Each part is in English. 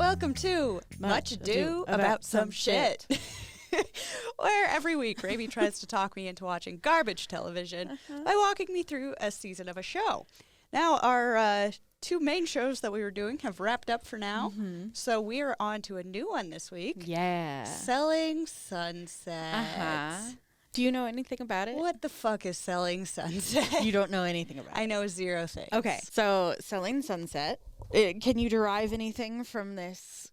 Welcome to Much Ado About Some Shit. Where every week Raymi tries to talk me into watching garbage television by walking me through a season of a show. Now, our two main shows that we were doing have wrapped up for now, so we are on to a new one this week. Yeah. Selling Sunset. Do you know anything about it? What the fuck is Selling Sunset? You don't know anything about it. I know zero things. Okay, so Selling Sunset. Can you derive anything from this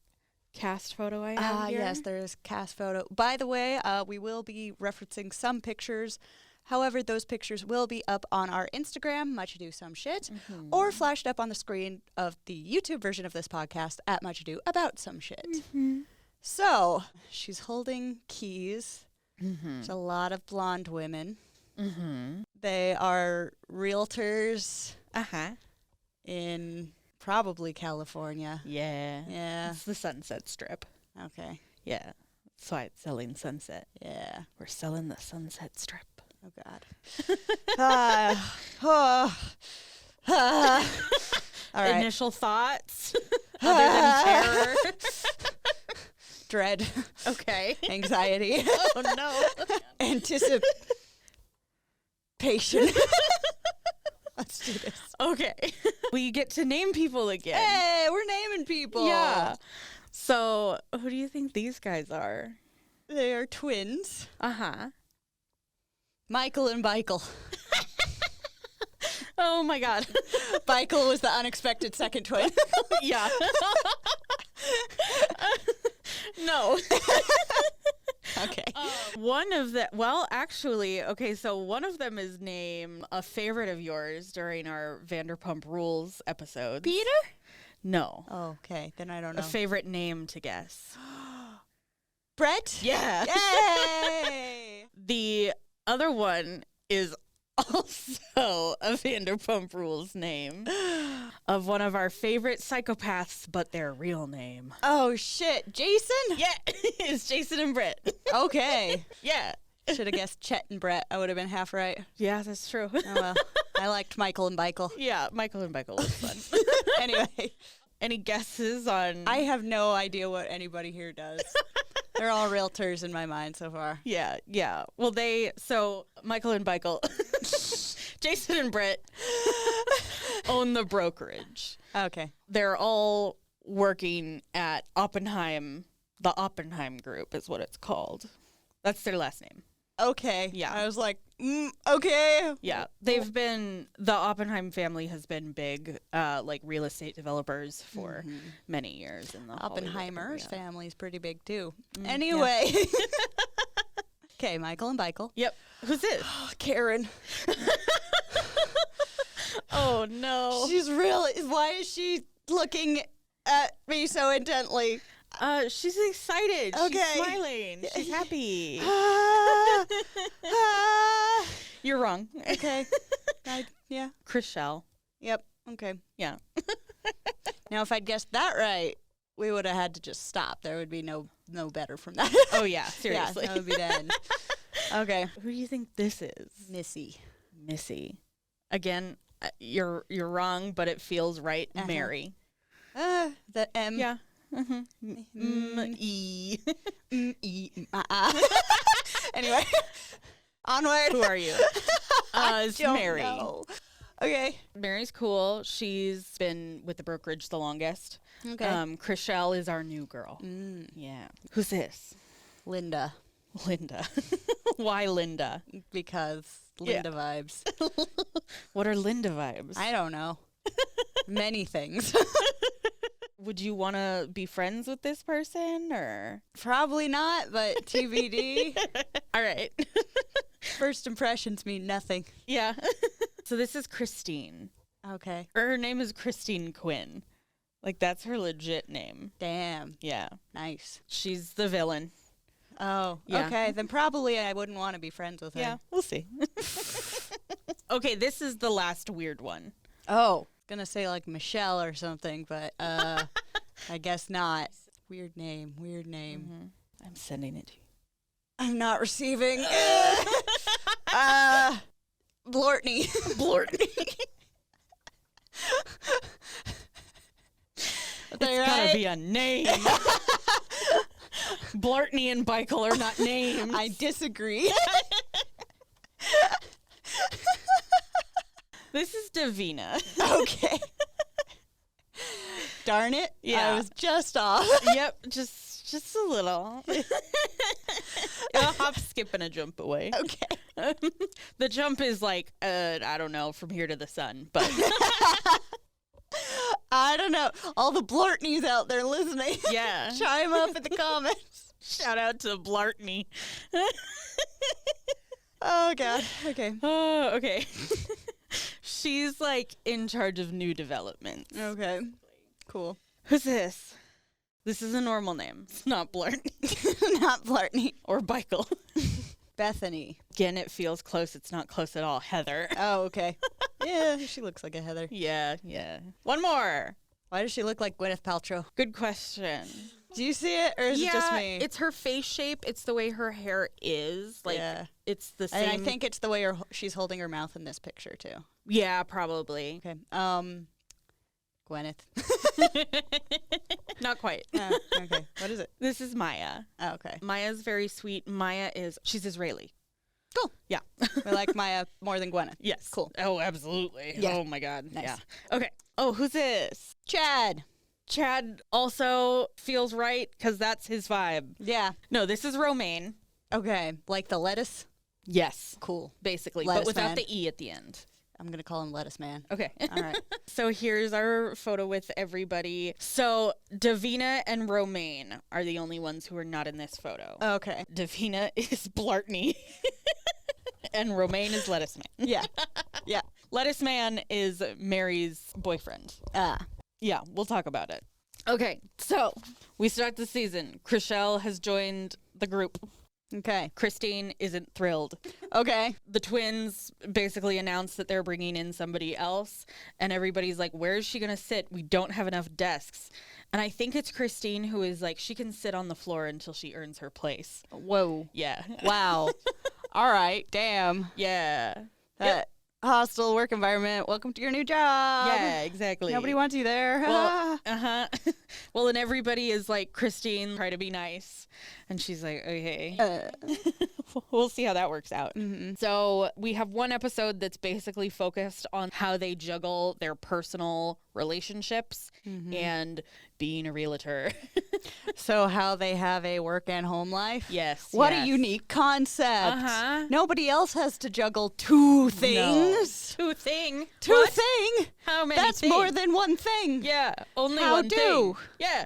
cast photo I have here? Yes, there is cast photo. By the way, we will be referencing some pictures. However, those pictures will be up on our Instagram, Much Ado Some Shit, or flashed up on the screen of the YouTube version of this podcast at Much Ado About Some Shit. So, she's holding keys. There's a lot of blonde women. They are realtors in probably California. Yeah. Yeah. It's the Sunset Strip. Okay. Yeah. That's why it's Selling Sunset. Yeah. We're selling the Sunset Strip. Oh, God. All right. Initial thoughts other than terror. Dread. Okay. Anxiety. Oh, no. Anticipation. Let's do this. Okay. We get to name people again. Hey, we're naming people. Yeah. So, who do you think these guys are? They are twins. Michael and Michael. Oh, my God. Michael was the unexpected second twin. Yeah. No. Okay. One of the, well, actually, okay, so one of them is named a favorite of yours during our Vanderpump Rules episodes. Peter? No. Oh, okay. Then I don't know. A favorite name to guess. Brett? Yeah. Yay! The other one is also a Vanderpump Rules name of one of our favorite psychopaths, but their real name. Oh, shit. Jason? Yeah, it's Jason and Brett. Okay. Yeah. Should have guessed Chet and Brett. I would have been half right. Yeah, that's true. Oh, well. I liked Michael and Michael. Yeah, Michael and Michael was fun. Anyway. Any guesses on... I have no idea what anybody here does. They're all realtors in my mind so far. Yeah. Well, so Michael and Michael, Jason and Brett own the brokerage. Okay. They're all working at Oppenheim. The Oppenheim Group is what it's called. That's their last name. Okay. Yeah. I was like, okay. Yeah. The Oppenheim family has been big, like real estate developers for many years. In the Oppenheimer's Hollywood area. family is pretty big too. Anyway. Okay, Michael and Michael. Yep. Who's this? Karen. Oh, no. Why is she looking at me so intently? She's excited. Okay. She's smiling. She's happy. You're wrong. Okay. Yeah. Chriselle. Yep. Okay. Yeah. Now, if I'd guessed that right, we would have had to just stop. There would be no better from that. Oh, yeah. Seriously. Yeah, that would be the end. Okay. Who do you think this is? Missy. Again, you're wrong, but it feels right. Mary. The M. Yeah. E. Anyway, onward. Who are you? It's Don't Mary. know. Okay. Mary's cool. She's been with the brokerage the longest. Okay. Chriselle is our new girl. Yeah. Who's this? Linda. Why Linda? Because Linda vibes. What are Linda vibes? I don't know. Many things. Would you want to be friends with this person or? Probably not, but TBD. All right. First impressions mean nothing. Yeah. So this is Christine. Okay. Her name is Christine Quinn. Like, that's her legit name. Damn. Yeah. Nice. She's the villain. Oh, Yeah. okay. Then probably I wouldn't want to be friends with her. Yeah, we'll see. Okay, this is the last weird one. Oh, gonna say like Michelle or something, but I guess not. Weird name. I'm sending it to you. I'm not receiving. Blortney. Blortney. It's That's right? gotta be a name. Blartney and Beichel are not names. I disagree. This is Davina. Okay. Darn it. Yeah. I was just off. Yep, just a little. A hop, skip, and a jump away. Okay. The jump is like, I don't know, from here to the sun, but I don't know. All the Blartneys out there listening. yeah. Chime up in the comments. Shout out to Blartney. Oh, God. Okay. Oh, okay. She's like in charge of new developments. Okay. Cool. Who's this? This is a normal name. It's not Blartney Not Blartney. or Beichel. Bethany. Again, it feels close. It's not close at all. Heather. Oh, okay. Yeah, she looks like a Heather. Yeah. One more. Why does she look like Gwyneth Paltrow? Good question. Do you see it, or is it just me? It's her face shape. It's the way her hair is. Like, Yeah. it's the same. And I think it's the way she's holding her mouth in this picture, too. Yeah, probably. Okay. Gwyneth. Not quite. Oh, okay. What is it? This is Maya. Oh, okay. Maya's very sweet. She's Israeli. Cool. Yeah. I like Maya more than Gwyneth. Yes. Cool. Oh, absolutely. Yeah. Oh, my God. Nice. Yeah. Okay. Oh, who's this? Chad. Chad also feels right because that's his vibe. Yeah. No, this is Romaine. Okay. Like the lettuce? Yes. Cool. Basically, Lettuce but without man. the E at the end. I'm going to call him Lettuce Man. Okay. All right. So here's our photo with everybody. So Davina and Romaine are the only ones who are not in this photo. Okay. Davina is Blartney. And Romaine is Lettuce Man. Yeah. Yeah. Lettuce Man is Mary's boyfriend. Yeah, we'll talk about it. Okay, so we start the season. Chriselle has joined the group. Okay. Christine isn't thrilled. Okay. The twins basically announced that they're bringing in somebody else, and everybody's like, where is she going to sit? We don't have enough desks. And I think it's Christine who is like, she can sit on the floor until she earns her place. Whoa. Yeah. Wow. All right. Damn. Yeah. That hostile work environment. Welcome to your new job. Yeah, exactly. Nobody wants you there. Well, well, and everybody is like, Christine, try to be nice. And she's like, okay. We'll see how that works out. Mm-hmm. So we have one episode that's basically focused on how they juggle their personal relationships and being a realtor. So how they have a work and home life? Yes. What yes. a unique concept. Uh-huh. Nobody else has to juggle two things. No. Two Two What? thing? How many That's things? more than one thing. Yeah, only How one do? thing. Yeah.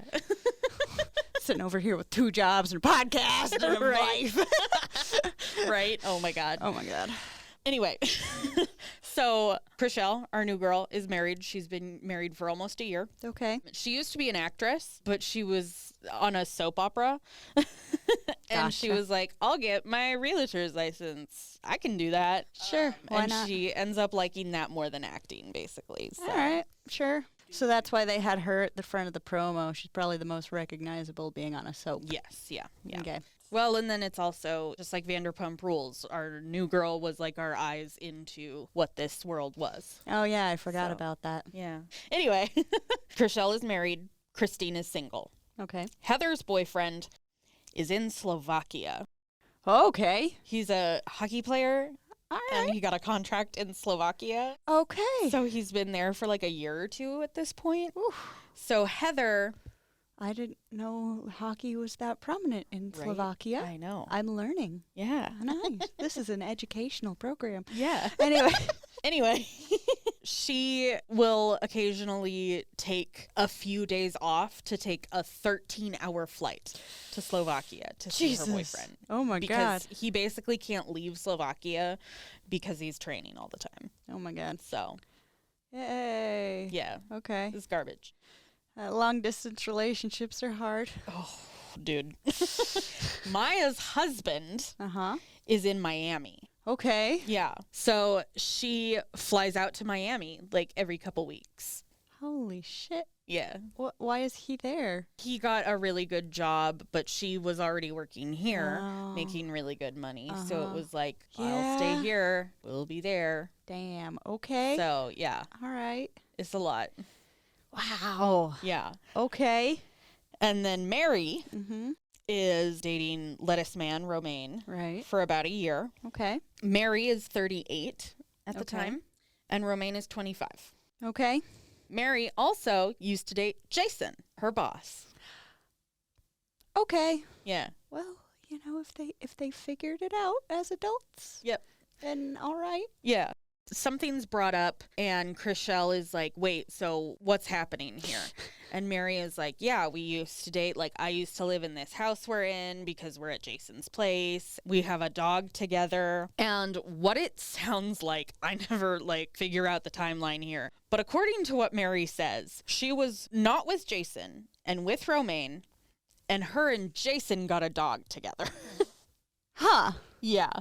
Sitting over here with 2 jobs and a podcast and a Right. wife. Right? Oh, my God. Oh, my God. Anyway, so Chriselle, our new girl, is married. She's been married for almost a year. Okay. She used to be an actress, but she was on a soap opera. And she Gotcha. was like, I'll get my realtor's license. I can do that. Sure. Why and not? she ends up liking that more than acting, basically. So. All right. Sure. So that's why they had her at the front of the promo. She's probably the most recognizable being on a soap. Yes, yeah. Okay. Well, and then it's also just like Vanderpump Rules. Our new girl was like our eyes into what this world was. Oh, yeah. I forgot So. about that. Yeah. Anyway, Chriselle is married. Christine is single. Okay. Heather's boyfriend is in Slovakia. Okay. He's a hockey player, All and right. he got a contract in Slovakia. Okay. So he's been there for like a year or two at this point. Oof. So Heather... I didn't know hockey was that prominent in Right? Slovakia. I know. I'm learning. Yeah. Nice. This is an educational program. Yeah. Anyway. Anyway, she will occasionally take a few days off to take a 13-hour flight to Slovakia to see her boyfriend. Oh, my Because God. he basically can't leave Slovakia because he's training all the time. Oh, my God. So, Yay. yeah, Okay. it's garbage. Long-distance relationships are hard. Oh, dude. Maya's husband Uh-huh. is in Miami. Okay. Yeah. So she flies out to Miami like every couple weeks. Holy shit. Yeah. Why is he there? He got a really good job, but she was already working here, Oh. making really good money. So it Uh-huh. was like, I'll Yeah. stay here. We'll be there. Damn. Okay. So, yeah, All right. it's a lot. Wow. Yeah. Okay. And then Mary Mm-hmm. is dating lettuce man Romaine Right. for about a year. Okay. Mary is 38 at the Okay. time, and Romaine is 25. Okay. Mary also used to date Jason, her boss. Okay. Yeah. Well, if they figured it out as adults, Yep. then all right. Yeah. Something's brought up, and Chriselle is like, wait, so what's happening here? And Mary is like, yeah, we used to date. Like, I used to live in this house we're in because we're at Jason's place. We have a dog together. And what it sounds like, I never, figure out the timeline here. But according to what Mary says, she was not with Jason and with Romaine, and her and Jason got a dog together. Huh. Yeah.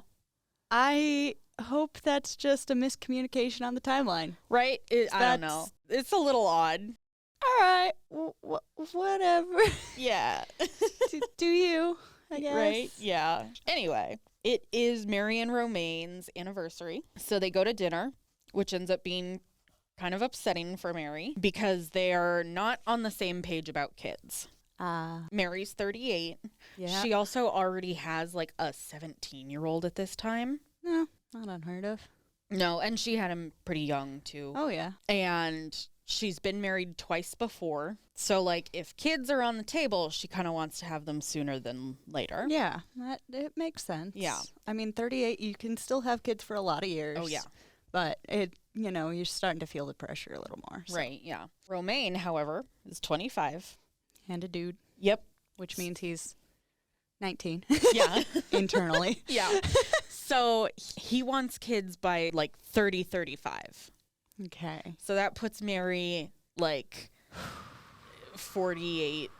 I hope that's just a miscommunication on the timeline. Right? I don't know. It's a little odd. All right. Whatever. Yeah. do you, I guess. Right? Yeah. Anyway, it is Mary and Romaine's anniversary. So they go to dinner, which ends up being kind of upsetting for Mary because they are not on the same page about kids. Mary's 38. Yeah. She also already has a 17-year-old at this time. No, not unheard of. No, and she had him pretty young too. Oh, yeah. And she's been married twice before. So, if kids are on the table, she kind of wants to have them sooner than later. Yeah, it makes sense. Yeah. I mean, 38, you can still have kids for a lot of years. Oh, yeah. But you're starting to feel the pressure a little more. So. Right, yeah. Romaine, however, is 25. And a dude. Yep. Which means he's 19. Yeah. Internally. Yeah. So he wants kids by 30, 35. Okay. So that puts Mary 48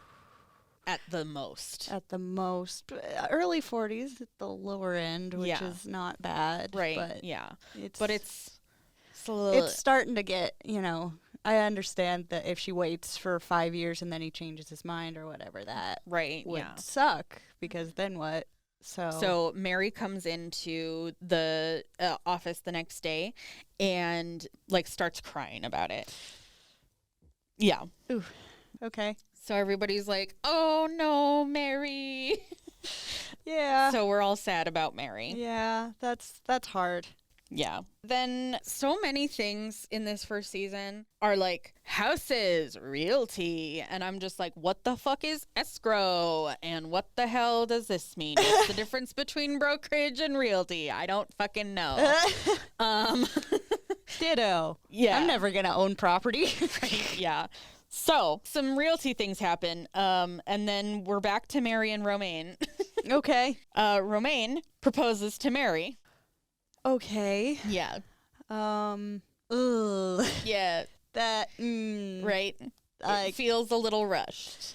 at the most. At the most. Early 40s at the lower end, which is not bad. Right. But yeah. It's starting to get, I understand that if she waits for 5 years and then he changes his mind or whatever, that would suck, because then what? So Mary comes into the office the next day and starts crying about it. Yeah. Ooh. Okay. So everybody's like, "Oh no, Mary." Yeah. So we're all sad about Mary. Yeah, that's hard. Yeah. Then so many things in this first season are houses, realty, and I'm just like, what the fuck is escrow? And what the hell does this mean? What's the difference between brokerage and realty? I don't fucking know. Ditto. Yeah. I'm never going to own property. Right, yeah. So some realty things happen. And then we're back to Mary and Romaine. Okay. Romaine proposes to Mary. Okay. Yeah. Ugh. Yeah. That, Right. It feels a little rushed.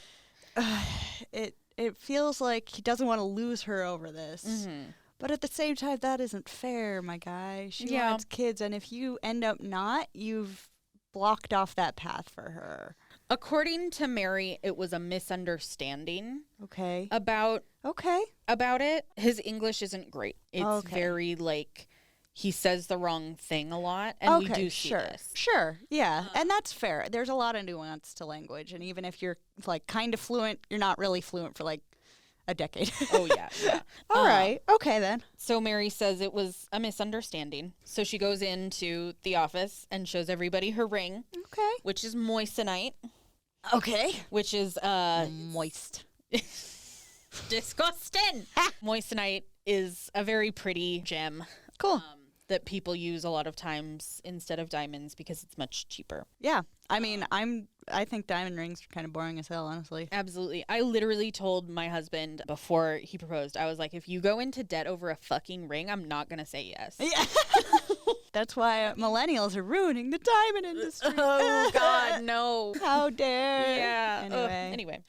It feels like he doesn't want to lose her over this. Mm-hmm. But at the same time, that isn't fair, my guy. She Yeah. wants kids, and if you end up not, you've blocked off that path for her. According to Mary, it was a misunderstanding Okay. about it. His English isn't great. It's very he says the wrong thing a lot, and we do see this. Sure, yeah, and that's fair. There's a lot of nuance to language, and even if you're kind of fluent, you're not really fluent for a decade. Oh yeah, yeah. All right, okay then. So Mary says it was a misunderstanding. So she goes into the office and shows everybody her ring. Okay. Which is moissanite. Okay. Which is moist. Disgusting. Moissanite is a very pretty gem. Cool. That people use a lot of times instead of diamonds because it's much cheaper. Yeah. I mean, I think diamond rings are kind of boring as hell, honestly. Absolutely. I literally told my husband before he proposed, I was like, if you go into debt over a fucking ring, I'm not going to say yes. Yeah. That's why millennials are ruining the diamond industry. Oh, God, no. How dare. Yeah. Anyway. Anyway.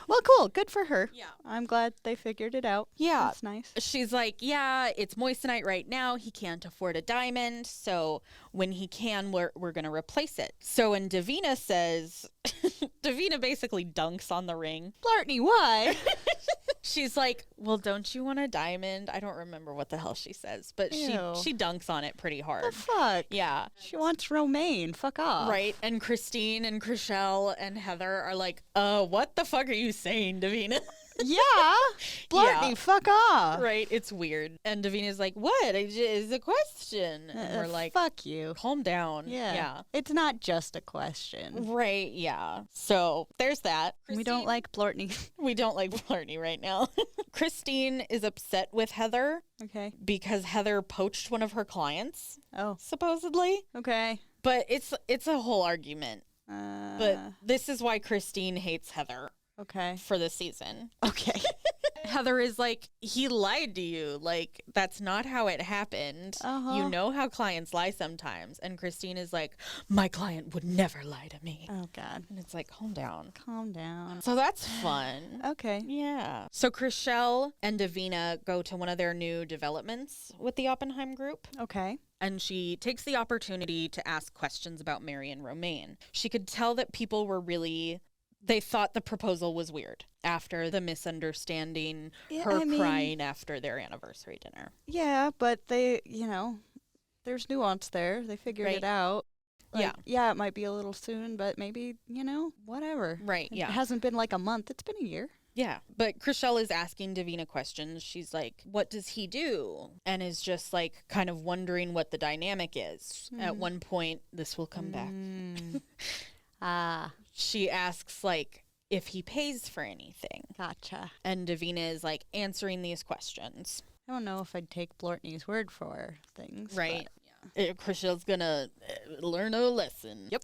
Well, cool. Good for her. Yeah. I'm glad they figured it out. Yeah. That's nice. She's like, yeah, it's moissanite right now. He can't afford a diamond. So when he can, we're going to replace it. So when Davina says, Davina basically dunks on the ring. Blartney, why? She's like, well, don't you want a diamond? I don't remember what the hell she says, but Ew. she dunks on it pretty hard. The fuck? Yeah. She wants romaine. Fuck off. Right. And Christine and Chriselle and Heather are like, what the fuck are you saying, Davina? Yeah. Blartney, Yeah. fuck off. Right. It's weird. And Davina's like, what is the question? And we're like, fuck you. calm down. Yeah. Yeah. It's not just a question. Right. Yeah. So there's that. We don't like Blartney. We don't like Blartney right now. Christine is upset with Heather Okay. because Heather poached one of her clients, Oh. supposedly. Okay. But it's a whole argument. But Uh, this is why Christine hates Heather okay. for this season. Okay. Heather is like, he lied to you. Like, that's not how it happened. Uh-huh. You know how clients lie sometimes. And Christine is like, my client would never lie to me. Oh, God. And it's like, calm down. Calm down. So that's fun. Okay. Yeah. So Chriselle and Davina go to one of their new developments with the Oppenheim group. Okay. And she takes the opportunity to ask questions about Mary and Romaine. She could tell that people were really... They thought the proposal was weird after the misunderstanding, Yeah, her I mean- crying after their anniversary dinner. Yeah, but they, there's nuance there. They figured Right. it out. Like, Yeah. Yeah, it might be a little soon, but maybe, whatever. Right, It yeah. hasn't been like a month. It's been a year. Yeah. But Chriselle is asking Davina questions. She's like, what does he do? And is just like kind of wondering what the dynamic is. At one point, this will come back. Ah, She asks like if he pays for anything. gotcha. And Davina is like answering these questions. I don't know if I'd take Blartney's word for things. Right. Chriselle's gonna learn a lesson. Yep.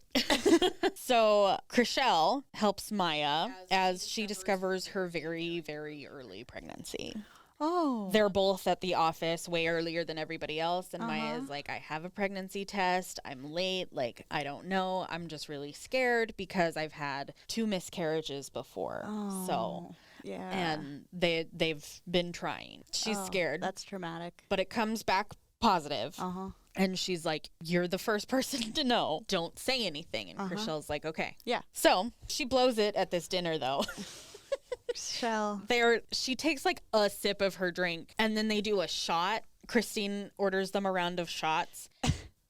So Chriselle helps Maya as she discovers her very, very early pregnancy. Oh. They're both at the office way earlier than everybody else. And Maya's like, I have a pregnancy test. I'm late. Like, I don't know. I'm just really scared because I've had 2 miscarriages before. So, yeah. and they've been trying. She's scared. That's traumatic. But it comes back positive. Uh-huh. And she's like, you're the first person to know. Don't say anything. And Chriselle's like, okay. Yeah. So she blows it at this dinner, though. Shell. She takes like a sip of her drink and then they do a shot. Christine orders them a round of shots.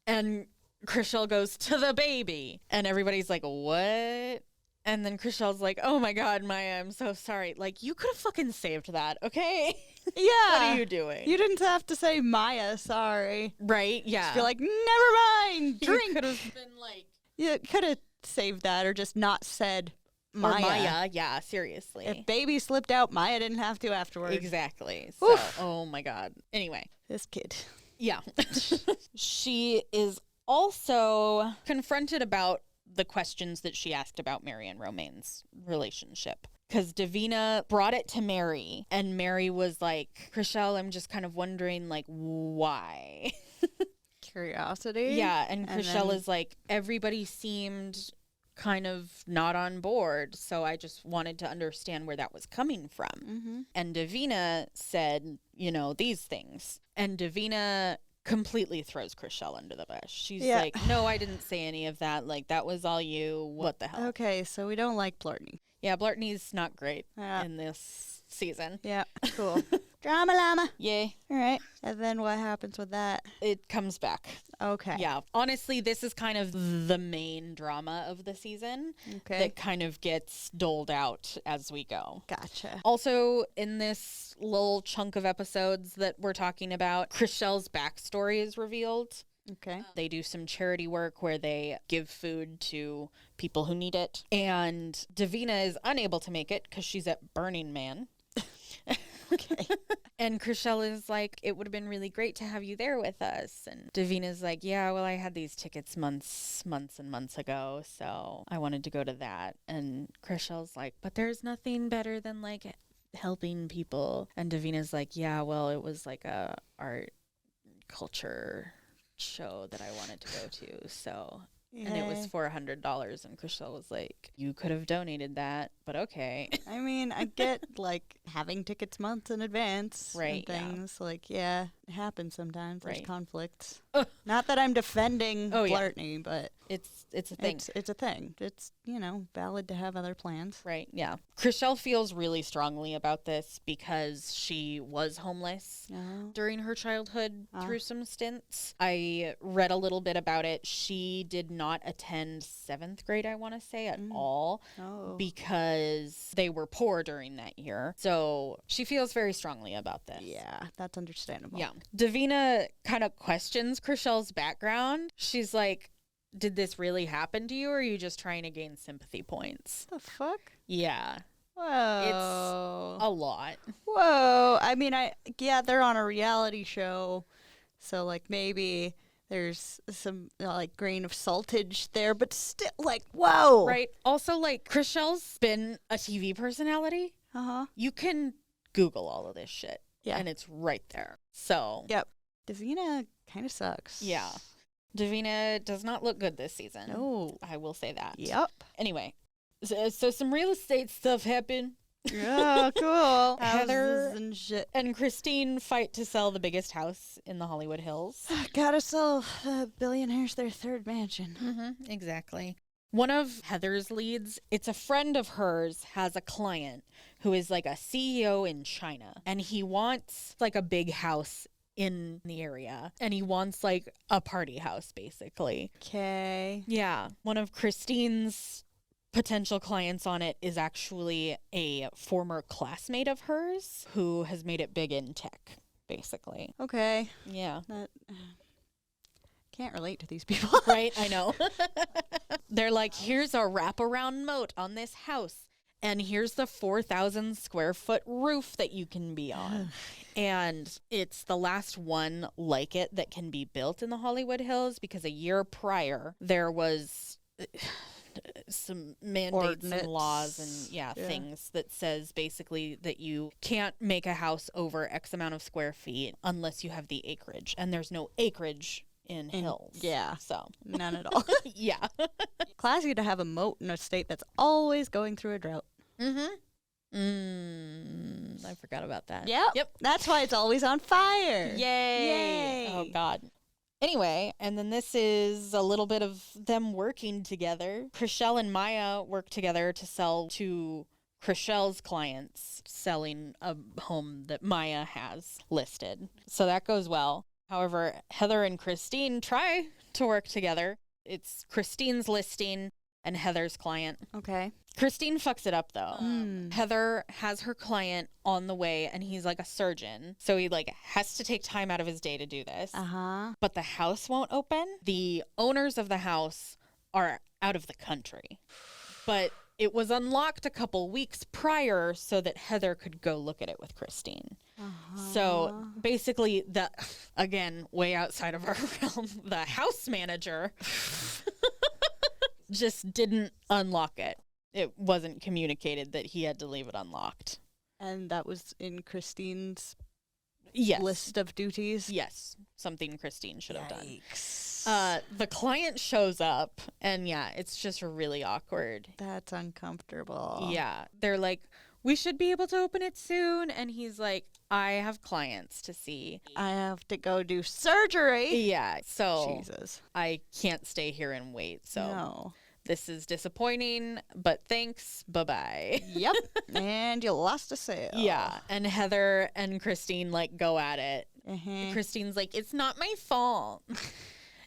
And Chriselle goes, to the baby. And everybody's like, what? And then Chriselle's like, oh my God, Maya, I'm so sorry. Like, you could have fucking saved that, okay? Yeah. What are you doing? You didn't have to say Maya, sorry. Right? Yeah. You're like, never mind, you drink. could have been like, You could have saved that or just not said Maya. or Maya. Yeah, seriously. If baby slipped out, Maya didn't have to afterwards. Exactly. So, Oof. oh my God. Anyway, This kid. yeah. She is also confronted about the questions that she asked about Mary and Romaine's relationship. Because Davina brought it to Mary, and Mary was like, Chriselle, I'm just kind of wondering, like, why? Curiosity. Yeah, and And Chriselle then- is like, everybody seemed kind of not on board, so I just wanted to understand where that was coming from. Mm-hmm. And Davina said, these things. And Davina completely throws Chriselle under the bus. She's Yeah. like, no, I didn't say any of that. Like, that was all you. What the hell? Okay, so we don't like Blartney. Yeah, Blartney's not great Yeah. in this season. Yeah, cool. Drama llama. Yay. All right. And then what happens with that? It comes back. Okay. Yeah. Honestly, this is kind of the main drama of the season Okay. that kind of gets doled out as we go. Gotcha. Also, in this little chunk of episodes that we're talking about, Chriselle's backstory is revealed. Okay. They do some charity work where they give food to people who need it. And Davina is unable to make it because she's at Burning Man. Okay. And Chriselle is like, it would have been really great to have you there with us. And Davina's like, yeah, well, I had these tickets months and months ago, so I wanted to go to that. And Chriselle's like, but there's nothing better than like helping people. And Davina's like, yeah, well, it was like a art culture show that I wanted to go to, so And it was Yay. $400. And Chriselle was like, you could have donated that, but okay. I mean, I get, like, having tickets months in advance Right, and things. Like, yeah, it happens sometimes. There's Right. conflicts. Not that I'm defending Oh, yeah. Blartney, but It's a thing. it's a thing. It's, valid to have other plans. Right, yeah. Chriselle feels really strongly about this because she was homeless Oh. during her childhood through some stints. I read a little bit about it. She did not attend 7th grade, I want to say, at all Oh. because they were poor during that year. So she feels very strongly about this. Yeah, that's understandable. Yeah. Davina kind of questions Chriselle's background. She's like, did this really happen to you, or are you just trying to gain sympathy points? The fuck? Yeah. Whoa. A lot. Whoa. I mean, they're on a reality show. So, like, maybe there's some, like, grain of saltage there, but still, like, whoa. Right. Also, like, Chriselle's been a TV personality. Uh-huh. You can Google all of this shit. Yeah. And it's right there. So. Yep. Davina kind of sucks. Yeah. Davina does not look good this season. No. I will say that. Yep. Anyway, so some real estate stuff happened. Yeah, cool. Heather Houses and shit. and Christine fight to sell the biggest house in the Hollywood Hills. Gotta sell billionaires their third mansion. Mm-hmm, exactly. One of Heather's leads, it's a friend of hers, has a client who is like a CEO in China, and he wants like a big house in the area, and he wants like a party house basically. Okay. Yeah. One of Christine's potential clients on it is actually a former classmate of hers who has made it big in tech, basically. Okay. Yeah. That can't relate to these people. Right? I know. They're like, here's a wraparound moat on this house, and here's the 4,000 square foot roof that you can be on. And it's the last one like it that can be built in the Hollywood Hills, because a year prior there was some mandates and laws and things that says basically that you can't make a house over X amount of square feet unless you have the acreage, and there's no acreage in hills. Yeah. So None at all. yeah. Classy to have a moat in a state that's always going through a drought. I forgot about that. Yep. That's why it's always on fire. Yay. Yay. Oh God. Anyway, and then this is a little bit of them working together. Chriselle and Maya work together to sell to Chriselle's clients, selling a home that Maya has listed. So that goes well. However, Heather and Christine try to work together. It's Christine's listing and Heather's client. Okay. Christine fucks it up though. Heather has her client on the way, and he's like a surgeon. So he like has to take time out of his day to do this. Uh-huh. But the house won't open. The owners of the house are out of the country. But it was unlocked a couple weeks prior so that Heather could go look at it with Christine. So basically, again, way outside of our realm, the house manager just didn't unlock it. It wasn't communicated that he had to leave it unlocked. And that was in Christine's Yes. list of duties? Yes. Something Christine should have done. Yikes. The client shows up, and yeah, it's just really awkward. That's uncomfortable. Yeah. They're like, we should be able to open it soon. And he's like, I have clients to see. I have to go do surgery. Yeah. So Jesus. I can't stay here and wait. So No. this is disappointing, but thanks. Bye-bye. Yep. And you lost a sale. Yeah. And Heather and Christine like go at it. Uh-huh. Christine's like, it's not my fault.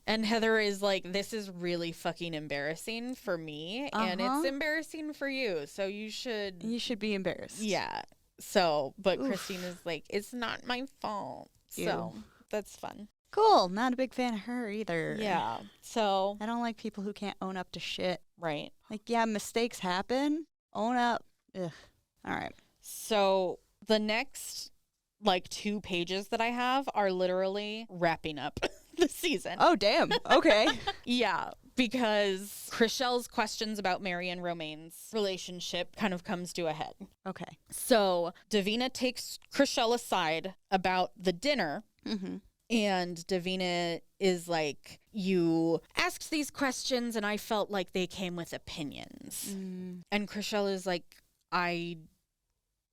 And Heather is like, this is really fucking embarrassing for me, and it's embarrassing for you. So you should be embarrassed. Yeah. So, but Christine is like, it's not my fault. So that's fun. Cool. Not a big fan of her either. Yeah. So, I don't like people who can't own up to shit. right. Like, yeah, mistakes happen. Own up. Ugh. All right. So the next like 2 pages that I have are literally wrapping up the season. Oh, damn. Okay. Yeah, because Chriselle's questions about Mary and Romaine's relationship kind of comes to a head. Okay. So Davina takes Chriselle aside about the dinner And Davina is like, you asked these questions and I felt like they came with opinions. And Chriselle is like, I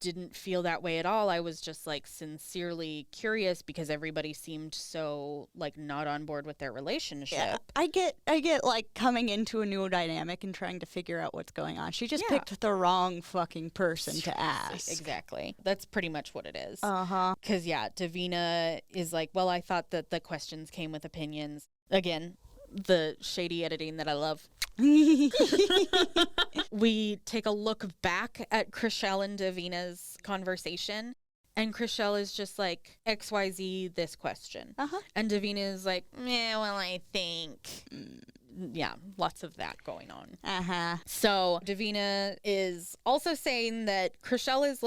didn't feel that way at all. I was just like sincerely curious because everybody seemed so like not on board with their relationship. Yeah, I get like coming into a new dynamic and trying to figure out what's going on. She just picked the wrong fucking person to ask. Exactly. That's pretty much what it is. Uh-huh. Because Davina is like, well, I thought that the questions came with opinions. Again, the shady editing that I love. We take a look back at Chriselle and Davina's conversation, and Chriselle is just like, XYZ, this question. And Davina is like, well, I think. Yeah, lots of that going on. So Davina is also saying that Chriselle is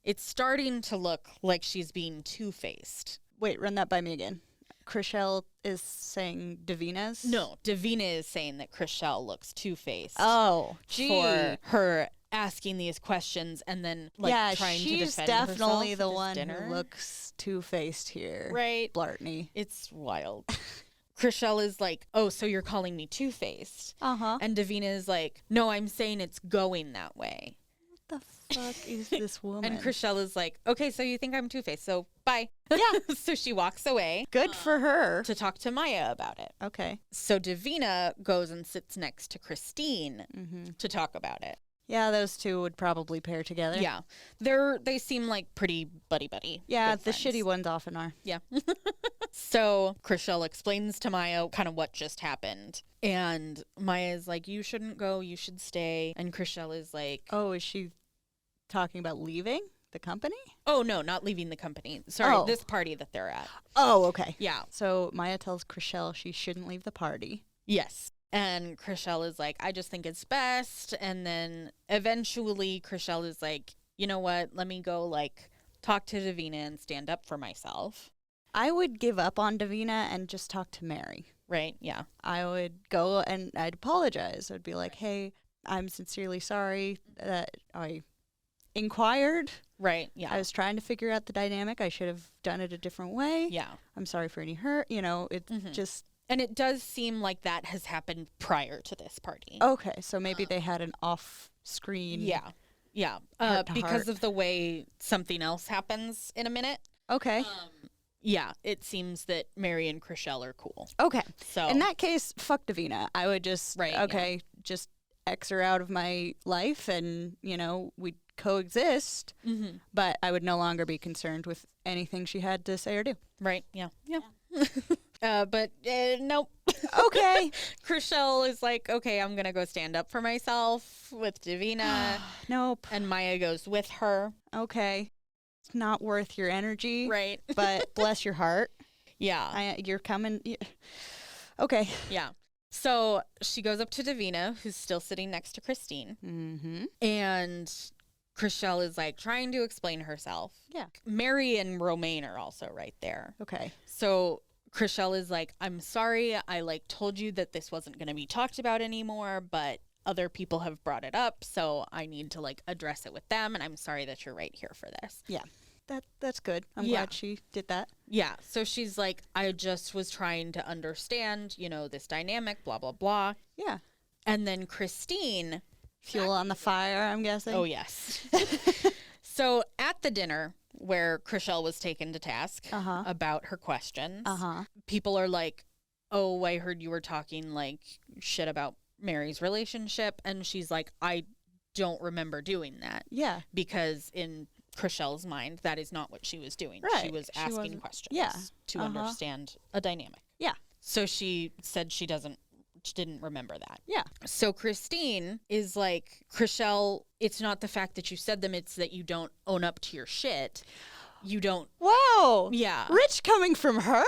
it's starting to look like she's being two-faced. Wait, run that by me again. Chriselle is saying Davina's? No, Davina is saying that Chriselle looks two-faced. Oh, gee. For her asking these questions and then trying to defend herself. She's definitely the one dinner. who looks two-faced here. Right. Blartney. It's wild. Chriselle is like, oh, so you're calling me two-faced. And Davina is like, no, I'm saying it's going that way. What the fuck is this woman? And Chriselle is like, okay, so you think I'm two-faced, so bye. Yeah. So she walks away. Good for her. To talk to Maya about it. Okay. So Davina goes and sits next to Christine to talk about it. Yeah, those two would probably pair together. Yeah. They seem like pretty buddy-buddy. Yeah, the friends. Shitty ones often are. Yeah. So Chriselle explains to Maya kind of what just happened. And Maya is like, you shouldn't go, you should stay. And Chriselle is like... Oh, is she talking about leaving the company? Oh, no, not leaving the company. Sorry, this party that they're at. Oh, okay. Yeah. So Maya tells Chriselle she shouldn't leave the party. Yes. And Chriselle is like, I just think it's best. And then eventually Chriselle is like, you know what? Let me go talk to Davina and stand up for myself. I would give up on Davina and just talk to Mary. Right, yeah. I would go and I'd apologize. I'd be like, hey, I'm sincerely sorry that I inquired. Right, yeah. I was trying to figure out the dynamic. I should have done it a different way. Yeah. I'm sorry for any hurt. It just... And it does seem like that has happened prior to this party. Okay, so maybe they had an off-screen... Yeah. Because of the way something else happens in a minute. Okay. Yeah, it seems that Mary and Chriselle are cool. Okay. So in that case, fuck Davina. I would just... just X her out of my life and, we'd coexist. But I would no longer be concerned with anything she had to say or do. Right, yeah. But nope. Okay. Chriselle is like, okay, I'm going to go stand up for myself with Davina. Nope. And Maya goes with her. Okay. It's not worth your energy. Right. But bless your heart. Yeah. You're coming. Okay. Yeah. So she goes up to Davina, who's still sitting next to Christine. And Chriselle is trying to explain herself. Yeah. Mary and Romaine are also right there. Okay. So Chriselle is like, I'm sorry. I told you that this wasn't going to be talked about anymore, but other people have brought it up. So I need to address it with them. And I'm sorry that you're right here for this. Yeah. That's good. I'm glad she did that. Yeah. So she's like, I just was trying to understand, this dynamic, blah, blah, blah. Yeah. And then Christine. Fuel on the fire, I'm guessing. Oh, yes. So at the dinner where Chriselle was taken to task about her questions, people are like, oh, I heard you were talking shit about Mary's relationship. And she's like, I don't remember doing that. Yeah. Because in Chriselle's mind, that is not what she was doing. Right. She was asking questions to understand a dynamic. Yeah. So she said she didn't remember that. Yeah. So Christine is like, Chriselle, it's not the fact that you said them, it's that you don't own up to your shit. You don't. Whoa. Yeah. Rich coming from her.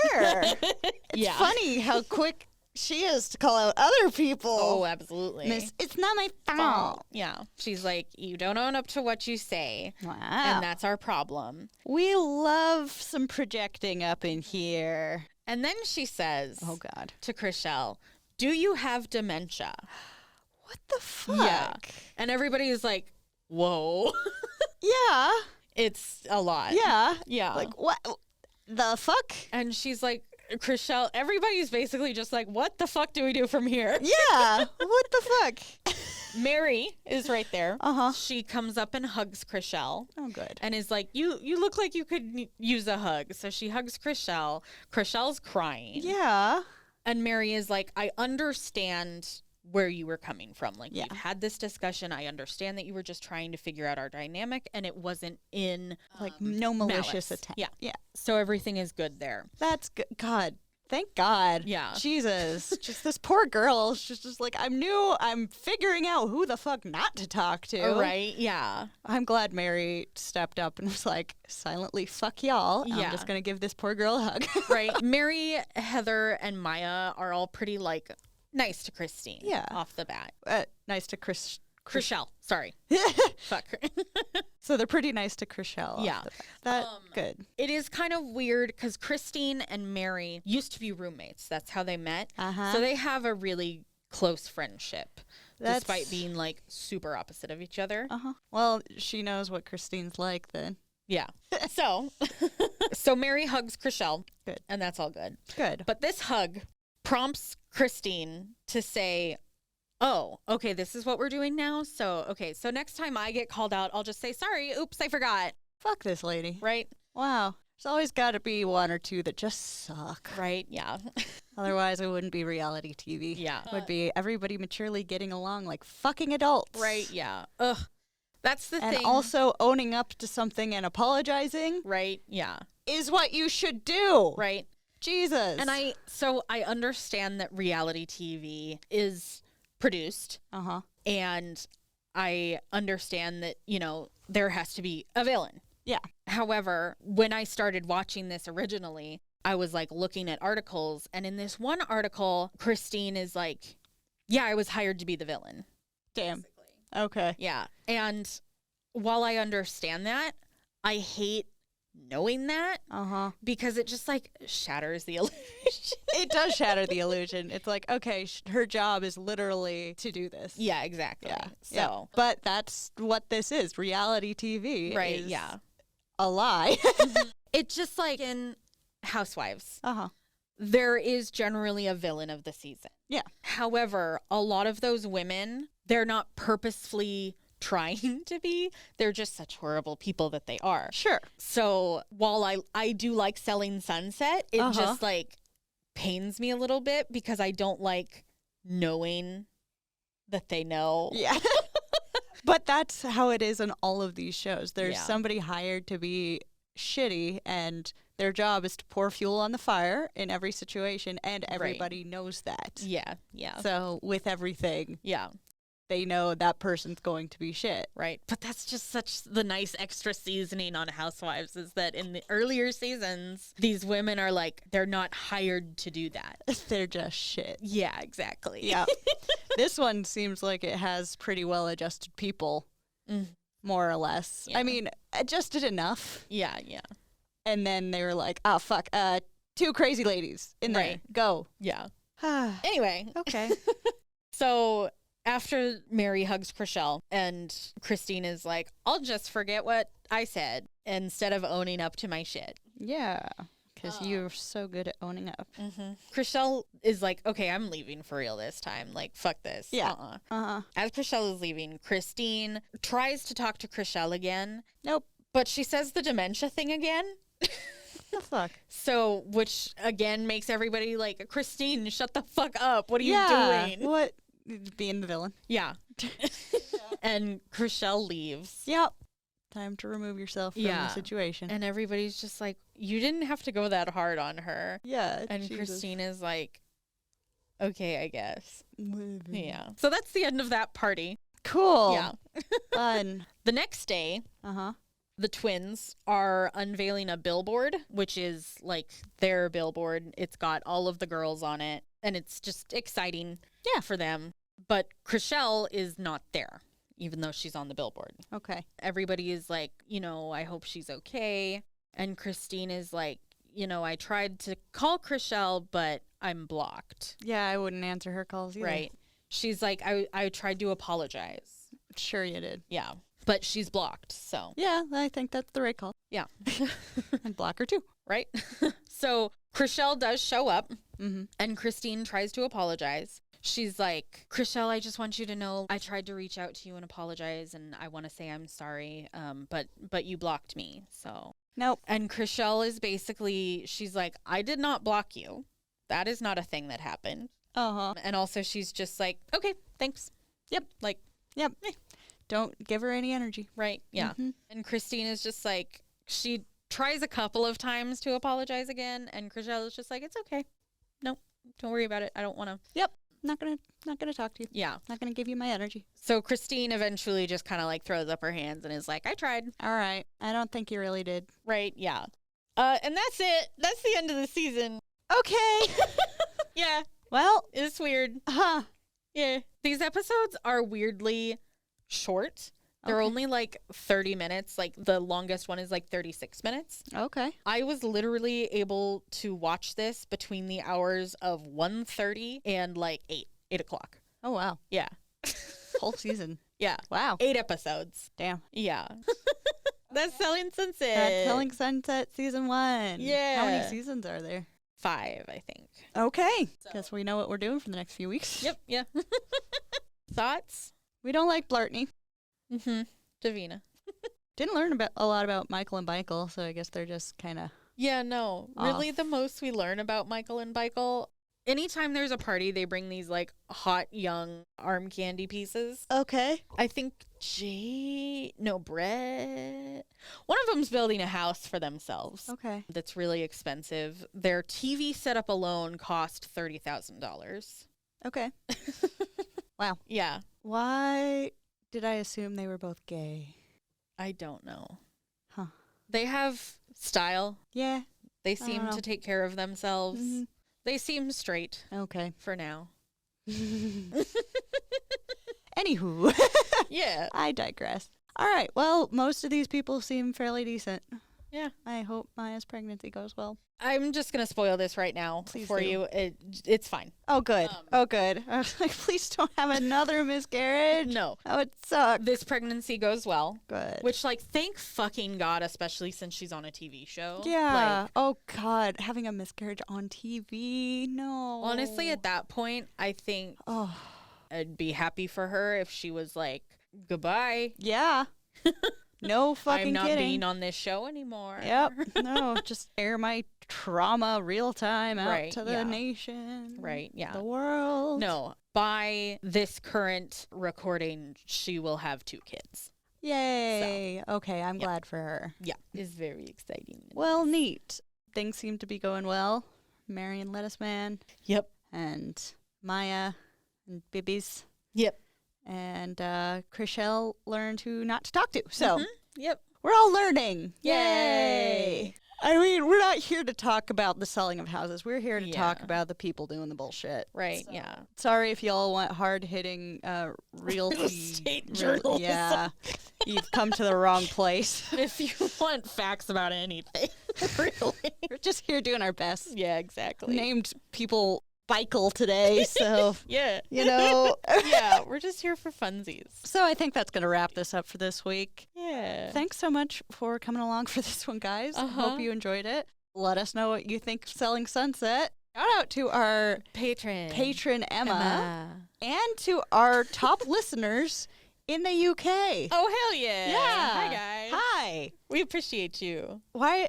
It's funny how quick she is to call out other people. Oh, absolutely. It's not my fault. Yeah. She's like, you don't own up to what you say. Wow. And that's our problem. We love some projecting up in here. And then she says, oh, God, to Chriselle, do you have dementia? What the fuck? Yeah. And everybody is like, whoa. Yeah. It's a lot. Yeah. Yeah. What? The fuck? And she's like, Chriselle, everybody's basically just like, what the fuck do we do from here? Yeah. What the fuck? Mary is right there. Uh-huh. She comes up and hugs Chriselle. Oh, good. And is like, you look like you could use a hug. So she hugs Chriselle. Chriselle's crying. Yeah. And Mary is like, I understand where you were coming from. Like, Yeah. we've had this discussion. I understand that you were just trying to figure out our dynamic, and it wasn't in Like, no malicious malice. attempt. Yeah. Yeah. So everything is good there. That's good. God. Thank God. Yeah. Jesus. Just this poor girl. She's just like, I'm new. I'm figuring out who the fuck not to talk to. Right? Yeah. I'm glad Mary stepped up and was like, silently, fuck y'all. Yeah. I'm just going to give this poor girl a hug. Right. Mary, Heather, and Maya are all pretty, like, nice to Christine. Yeah. Off the bat. Nice to Chris. Chriselle. Sorry. Fuck. So they're pretty nice to Chriselle. Yeah. That good. It is kind of weird because Christine and Mary used to be roommates. That's how they met. Uh-huh. So they have a really close friendship, That's- despite being like super opposite of each other. Uh-huh. Well, she knows what Christine's like then. Yeah. So Mary hugs Chriselle. Good. And that's all good. Good. But this hug prompts Christine to say, oh, okay, this is what we're doing now. So, okay, so next time I get called out, I'll just say, sorry, oops, I forgot. Fuck this lady. Right? Wow. There's always got to be one or two that just suck. Right? Yeah. Otherwise, it wouldn't be reality TV. Yeah. It would be everybody maturely getting along like fucking adults. Right? Yeah. Ugh. That's the And thing. also owning up to something and apologizing Right? Yeah. is what you should do. Right. Jesus. And I understand that reality TV is produced, Uh-huh. and I understand that, you know, there has to be a villain. Yeah. However, when I started watching this originally, I was like looking at articles, and in this one article, Christine is like, yeah, I was hired to be the villain. Damn. Okay. Yeah. And while I understand that, I hate knowing that Uh-huh. because it just like shatters the illusion. It does shatter the illusion. It's like, okay, her job is literally to do this. Yeah, exactly. Yeah. So, Yeah. But that's what this is. Reality TV. right. Is Yeah. a lie. It's just like in Housewives, Uh-huh. there is generally a villain of the season. Yeah. However, a lot of those women, they're not purposefully trying to be. They're just such horrible people that they are. Sure. So while I do like Selling Sunset, it Uh-huh. just like pains me a little bit because I don't like knowing that they know. Yeah. But that's how it is in all of these shows. There's Yeah. somebody hired to be shitty, and their job is to pour fuel on the fire in every situation, and everybody knows that. Yeah. Yeah. So with everything, Yeah. they know that person's going to be shit. Right. But that's just such the nice extra seasoning on Housewives is that in the earlier seasons, these women are like, they're not hired to do that. They're just shit. Yeah, exactly. Yeah. This one seems like it has pretty well adjusted people, Mm. more or less. Yeah. I mean, adjusted enough. Yeah, yeah. And then they were like, oh, fuck, two crazy ladies in there. Right. Go. Yeah. Ah, Anyway, okay. so after Mary hugs Chriselle and Christine is like, I'll just forget what I said instead of owning up to my shit. Yeah. Because you're so good at owning up. Chriselle is like, okay, I'm leaving for real this time. Like, fuck this. Yeah. Uh-uh. Uh-huh. As Chriselle is leaving, Christine tries to talk to Chriselle again, Nope. but she says the dementia thing again. The fuck? So, which again makes everybody like, Christine, shut the fuck up. What are you doing? What? Being the villain. Yeah. And Chriselle leaves. Yep. Time to remove yourself from Yeah. the situation. And everybody's just like, you didn't have to go that hard on her. yeah. And Jesus. Christine is like, okay, I guess. Whatever. Yeah. So that's the end of that party. Cool. Yeah. Fun. The next day, Uh-huh. the twins are unveiling a billboard, which is like their billboard. It's got all of the girls on it, and it's just exciting for them. But Chriselle is not there, even though she's on the billboard. Okay. Everybody is like, you know, I hope she's okay. And Christine is like, you know, I tried to call Chriselle, but I'm blocked. Yeah, I wouldn't answer her calls either. Right. She's like, I tried to apologize. Sure you did. Yeah. But she's blocked. So, Yeah, I think that's the right call. yeah. And block her too. right? So Chriselle does show up, Mm-hmm. and Christine tries to apologize. She's like, Chriselle, I just want you to know I tried to reach out to you and apologize, and I want to say I'm sorry, but you blocked me, so. Nope. And Chriselle is basically, she's like, I did not block you. That is not a thing that happened. Uh-huh. And also she's just like, okay, thanks. Yep. Like, Yep. Don't give her any energy. right. Yeah. Mm-hmm. And Christine is just like, she tries a couple of times to apologize again. And Chriselle is just like, it's okay. No, don't worry about it. I don't want to. Yep. Not gonna talk to you. Yeah. Not gonna give you my energy. So Christine eventually just kind of like throws up her hands and is like, I tried. All right. I don't think you really did. Right. Yeah. And that's it. That's the end of the season. Okay. Yeah. Well, It's weird. huh. Yeah. These episodes are weirdly short. They're Okay. only like 30 minutes. Like the longest one is like 36 minutes. Okay. I was literally able to watch this between the hours of 1:30 and like 8 o'clock. Oh wow. Yeah. Whole season. Yeah. Wow. 8 episodes. Damn. Yeah. That's Selling Sunset. That's Telling Sunset season 1. Yeah. How many seasons are there? 5, I think. Okay. Guess we know what we're doing for the next few weeks. Yep. Yeah. Thoughts? We don't like Blartney. Mm-hmm. Davina. Didn't learn a lot about Michael and Michael, so I guess they're just kind of. Yeah, no. Really, the most we learn about Michael and Michael, anytime there's a party, they bring these like hot young arm candy pieces. Okay. I think Brett. One of them's building a house for themselves. Okay. That's really expensive. Their TV setup alone cost $30,000. Okay. Wow. Yeah, Why did I assume they were both gay? I don't know. Huh. They have style. Yeah. They don't seem know. to take care of themselves. Mhm. They seem straight Okay. for now. Anywho, Yeah. I digress. All right. Well, most of these people seem fairly decent. Yeah. I hope Maya's pregnancy goes well. I'm just going to spoil this right now Please for do. you. It's fine. Oh, good. Oh, good. I was like, please don't have another miscarriage. No. That would suck. This pregnancy goes well. Good. Which, like, thank fucking God, especially since she's on a TV show. Yeah. Like, Oh, God. Having a miscarriage on TV. No. honestly, at that point, I think Oh, I'd be happy for her if she was like, goodbye. yeah. No fucking I'm not kidding. being on this show anymore. Yep. No, just air my trauma real time out Right, to the yeah. nation. Right, yeah. The world. No, by this current recording, she will have 2 kids. Yay. Okay, I'm Yeah. glad for her. Yeah. It's very exciting. Well, neat. Things seem to be going well. Marion Lettuce Man Yep. and Maya and Bibbies Yep. and Chriselle learned who not to talk to. So Yep. we're all learning. Yay. I mean, we're not here to talk about the selling of houses. We're here to talk Yeah. about the people doing the bullshit. Right. Yeah. Sorry if y'all want hard-hitting realty. estate journalism. Yeah, you've come to the wrong place. If you want facts about anything, really. We're just here doing our best. Yeah, exactly. Named people Michael today, so Yeah. you know. Yeah, we're just here for funsies. So I think that's gonna wrap this up for this week. Yeah. Thanks so much for coming along for this one, guys. Uh-huh. Hope you enjoyed it. Let us know what you think of Selling Sunset. Shout out to our Patron. patron Emma. And to our top listeners in the UK. Oh, hell yeah. Yeah. Hi, guys. Hi. We appreciate you.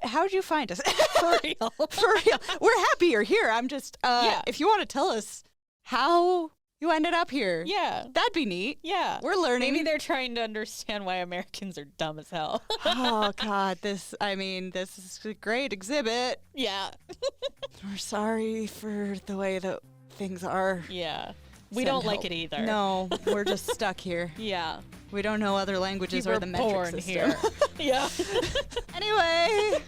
How'd you find us? For real. For real. We're happy you're here. I'm just, Yeah. if you want to tell us how you ended up here, Yeah. that'd be neat. Yeah. We're learning. Maybe they're trying to understand why Americans are dumb as hell. Oh, God. This is a great exhibit. Yeah. We're sorry for the way that things are. Yeah. We Send don't like help. it either. No, we're just stuck here. Yeah. We don't know other languages We or were the metric born system. here. Yeah. Anyway,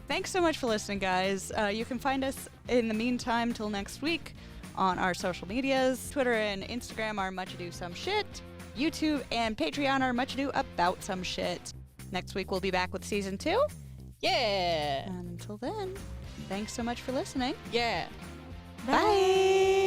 thanks so much for listening, guys. You can find us in the meantime till next week on our social medias. Twitter and Instagram are Much Ado Some Shit. YouTube and Patreon are Much Ado About Some Shit. Next week we'll be back with season 2. Yeah. And until then, thanks so much for listening. Yeah. Bye.